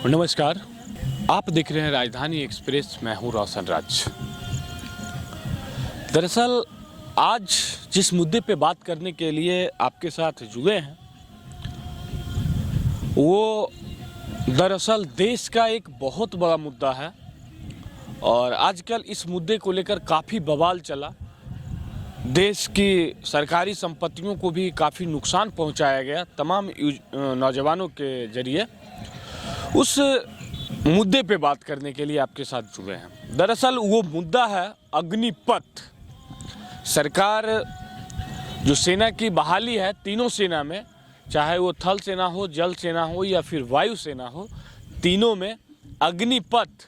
नमस्कार, आप देख रहे हैं राजधानी एक्सप्रेस। मैं हूं रोशन राज। दरअसल आज जिस मुद्दे पे बात करने के लिए आपके साथ जुड़े हैं वो दरअसल देश का एक बहुत बड़ा मुद्दा है और आजकल इस मुद्दे को लेकर काफ़ी बवाल चला। देश की सरकारी संपत्तियों को भी काफ़ी नुकसान पहुंचाया गया तमाम नौजवानों के जरिए। उस मुद्दे पे बात करने के लिए आपके साथ जुड़े हैं। दरअसल वो मुद्दा है अग्निपथ। सरकार जो सेना की बहाली है, तीनों सेना में, चाहे वो थल सेना हो, जल सेना हो या फिर वायु सेना हो, तीनों में अग्निपथ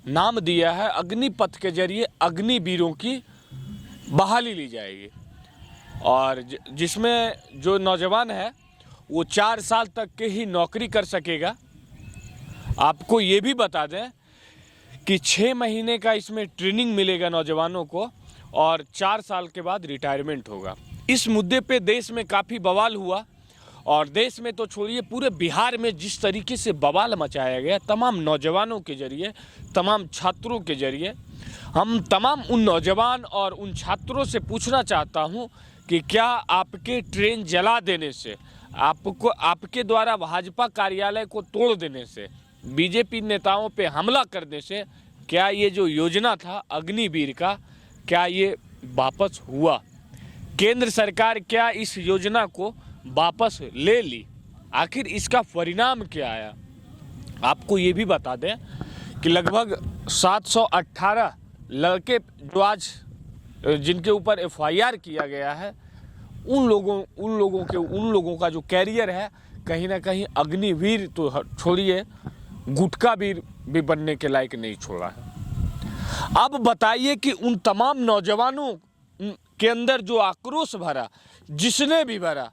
नाम दिया है। अग्निपथ के जरिए अग्निवीरों की बहाली ली जाएगी और जिसमें जो नौजवान है वो 4 साल तक के ही नौकरी कर सकेगा। आपको ये भी बता दें कि 6 महीने का इसमें ट्रेनिंग मिलेगा नौजवानों को और 4 साल के बाद रिटायरमेंट होगा। इस मुद्दे पे देश में काफ़ी बवाल हुआ और देश में तो छोड़िए, पूरे बिहार में जिस तरीके से बवाल मचाया गया तमाम नौजवानों के जरिए, तमाम छात्रों के जरिए, हम तमाम उन नौजवान और उन छात्रों से पूछना चाहता हूं कि क्या आपके ट्रेन जला देने से, आपके द्वारा भाजपा कार्यालय को तोड़ देने से, बीजेपी नेताओं पे हमला करने से, क्या ये जो योजना था अग्निवीर का, क्या ये वापस हुआ? केंद्र सरकार क्या इस योजना को वापस ले ली? आखिर इसका परिणाम क्या आया? आपको ये भी बता दें कि लगभग 718 लड़के जो आज जिनके ऊपर एफआईआर किया गया है, उन लोगों का जो कैरियर है कहीं ना कहीं अग्निवीर तो छोड़िए, गुटखा वीर भी बनने के लायक नहीं छोड़ा है। अब बताइए कि उन तमाम नौजवानों के अंदर जो आक्रोश भरा, जिसने भी भरा,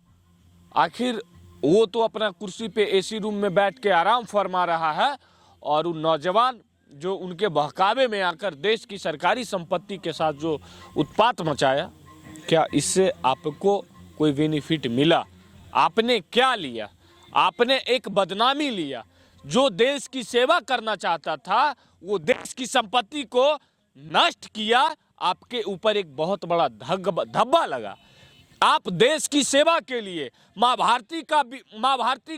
आखिर वो तो अपना कुर्सी पे एसी रूम में बैठ के आराम फरमा रहा है और उन नौजवान जो उनके बहकावे में आकर देश की सरकारी संपत्ति के साथ जो उत्पात मचाया, क्या इससे आपको कोई बेनिफिट मिला? आपने क्या लिया? आपने एक बदनामी लिया। जो देश की सेवा करना चाहता था वो देश की संपत्ति को नष्ट किया। आपके ऊपर एक बहुत बड़ा धब्बा लगा। आप देश की सेवा के लिए, माँ भारती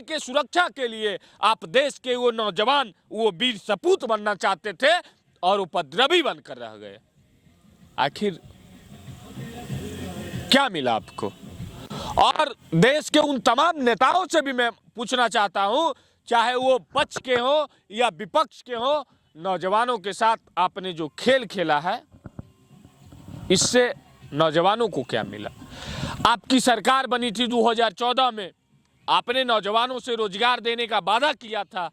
के सुरक्षा के लिए आप देश के वो नौजवान, वो वीर सपूत बनना चाहते थे और उपद्रवी बनकर रह गए। आखिर क्या मिला आपको? और देश के उन तमाम नेताओं से भी मैं पूछना चाहता हूं, चाहे वो पक्ष के हो या विपक्ष के हो, नौजवानों के साथ आपने जो खेल खेला है, इससे नौजवानों को क्या मिला? आपकी सरकार बनी थी 2014 में, आपने नौजवानों से रोजगार देने का वादा किया था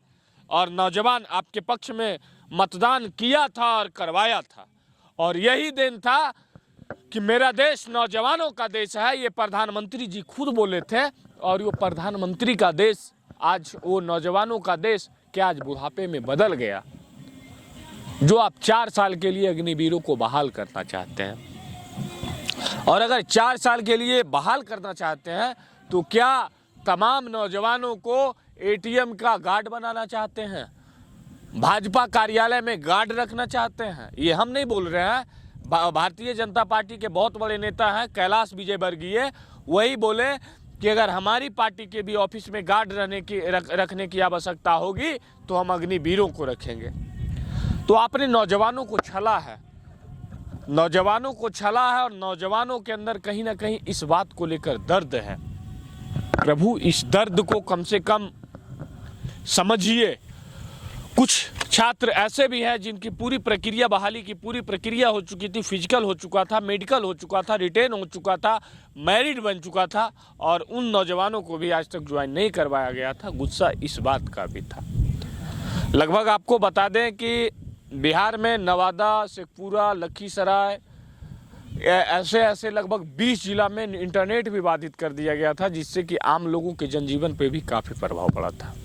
और नौजवान आपके पक्ष में मतदान किया था और करवाया था। और यही दिन था कि मेरा देश नौजवानों का देश है, ये प्रधानमंत्री जी खुद बोले थे। और वो प्रधानमंत्री का देश आज, वो नौजवानों का देश क्या आज बुढ़ापे में बदल गया? जो आप 4 साल के लिए अग्निवीरों को बहाल करना चाहते हैं, और अगर 4 साल के लिए बहाल करना चाहते हैं तो क्या तमाम नौजवानों को एटीएम का गार्ड बनाना चाहते हैं? भाजपा कार्यालय में गार्ड रखना चाहते हैं? ये हम नहीं बोल रहे हैं, भारतीय जनता पार्टी के बहुत बड़े नेता हैं कैलाश विजयवर्गीय, वही बोले कि अगर हमारी पार्टी के भी ऑफिस में गार्ड रखने की आवश्यकता होगी तो हम अग्निवीरों को रखेंगे। तो आपने नौजवानों को छला है, और नौजवानों के अंदर कहीं ना कहीं इस बात को लेकर दर्द है। प्रभु, इस दर्द को कम से कम समझिए। कुछ छात्र ऐसे भी हैं जिनकी पूरी प्रक्रिया, बहाली की पूरी प्रक्रिया हो चुकी थी, फिजिकल हो चुका था, मेडिकल हो चुका था, रिटेन हो चुका था, मैरिड बन चुका था, और उन नौजवानों को भी आज तक ज्वाइन नहीं करवाया गया था। गुस्सा इस बात का भी था। लगभग आपको बता दें कि बिहार में नवादा, शेखपुरा, लखीसराय, ऐसे लगभग 20 जिला में इंटरनेट भी बाधित कर दिया गया था, जिससे कि आम लोगों के जनजीवन पे भी काफ़ी प्रभाव पड़ा था।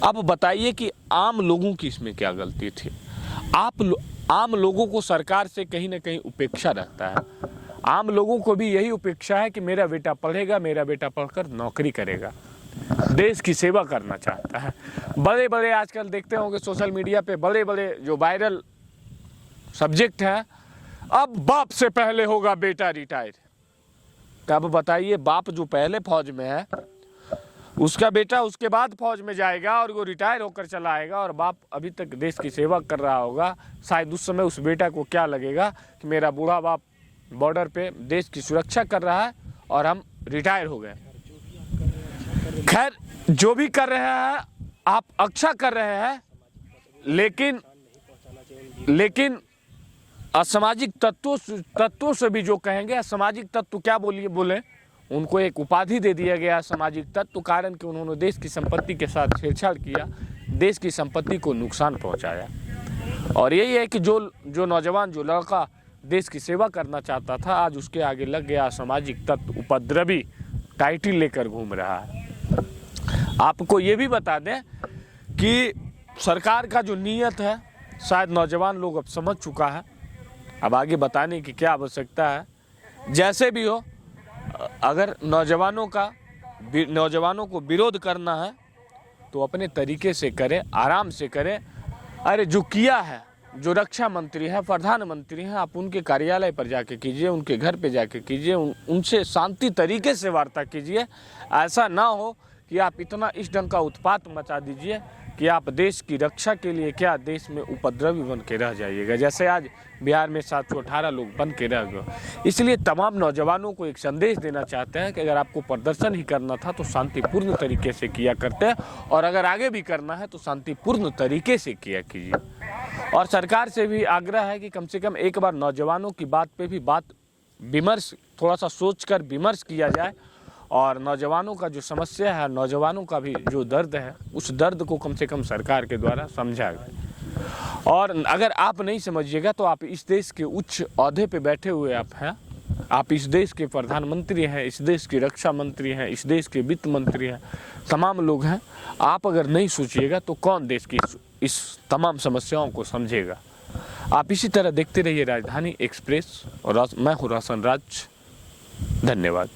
अब बताइए कि आम लोगों की इसमें क्या गलती थी? आम लोगों को सरकार से कहीं ना कहीं उपेक्षा रहता है। आम लोगों को भी यही उपेक्षा है कि मेरा बेटा पढ़ेगा, मेरा बेटा पढ़कर नौकरी करेगा। देश की सेवा करना चाहता है। बड़े बड़े आजकल देखते होंगे सोशल मीडिया पे बड़े बड़े जो वायरल सब्जेक्ट है, अब बाप से पहले होगा बेटा रिटायर। तब बताइए, बाप जो पहले फौज में है उसका बेटा उसके बाद फौज में जाएगा और वो रिटायर होकर चला आएगा, और बाप अभी तक देश की सेवा कर रहा होगा। शायद उस समय उस बेटा को क्या लगेगा कि मेरा बूढ़ा बाप बॉर्डर पे देश की सुरक्षा कर रहा है और हम रिटायर हो गए। खैर, जो भी कर रहे हैं आप अच्छा कर रहे हैं, लेकिन असामाजिक तत्वों से भी जो कहेंगे, असामाजिक तत्व क्या बोले, उनको एक उपाधि दे दिया गया सामाजिक तत्व, कारण कि उन्होंने देश की संपत्ति के साथ छेड़छाड़ किया, देश की संपत्ति को नुकसान पहुंचाया। और यही है कि जो नौजवान, जो लड़का देश की सेवा करना चाहता था, आज उसके आगे लग गया सामाजिक तत्व, उपद्रवी टाइटल लेकर घूम रहा है। आपको ये भी बता दें कि सरकार का जो नीयत है शायद नौजवान लोग अब समझ चुका है, अब आगे बताने की क्या आवश्यकता है। जैसे भी हो, अगर नौजवानों को विरोध करना है तो अपने तरीके से करें, आराम से करें। अरे जो किया है, जो रक्षा मंत्री है, प्रधानमंत्री हैं, आप उनके कार्यालय पर जाके कीजिए, उनके घर पे जाके कीजिए, उनसे शांति तरीके से वार्ता कीजिए। ऐसा ना हो कि आप इतना इस ढंग का उत्पात मचा दीजिए कि आप देश की रक्षा के लिए क्या देश में उपद्रवी बन के रह जाइएगा, जैसे आज बिहार में 718 लोग बन के रह गए। इसलिए तमाम नौजवानों को एक संदेश देना चाहते हैं कि अगर आपको प्रदर्शन ही करना था तो शांतिपूर्ण तरीके से किया करते हैं, और अगर आगे भी करना है तो शांतिपूर्ण तरीके से किया कीजिए। और सरकार से भी आग्रह है कि कम से कम एक बार नौजवानों की बात पे भी विमर्श, थोड़ा सा सोचकर विमर्श किया जाए, और नौजवानों का जो समस्या है, नौजवानों का भी जो दर्द है, उस दर्द को कम से कम सरकार के द्वारा समझा जाए। और अगर आप नहीं समझिएगा तो आप इस देश के उच्च ओहदे पे बैठे हुए आप हैं, आप इस देश के प्रधानमंत्री हैं, इस देश के रक्षा मंत्री हैं, इस देश के वित्त मंत्री हैं, तमाम लोग हैं। आप अगर नहीं सोचिएगा तो कौन देश की इस तमाम समस्याओं को समझेगा। आप इसी तरह देखते रहिए राजधानी एक्सप्रेस, और मैं हूँ रोशन राज। धन्यवाद।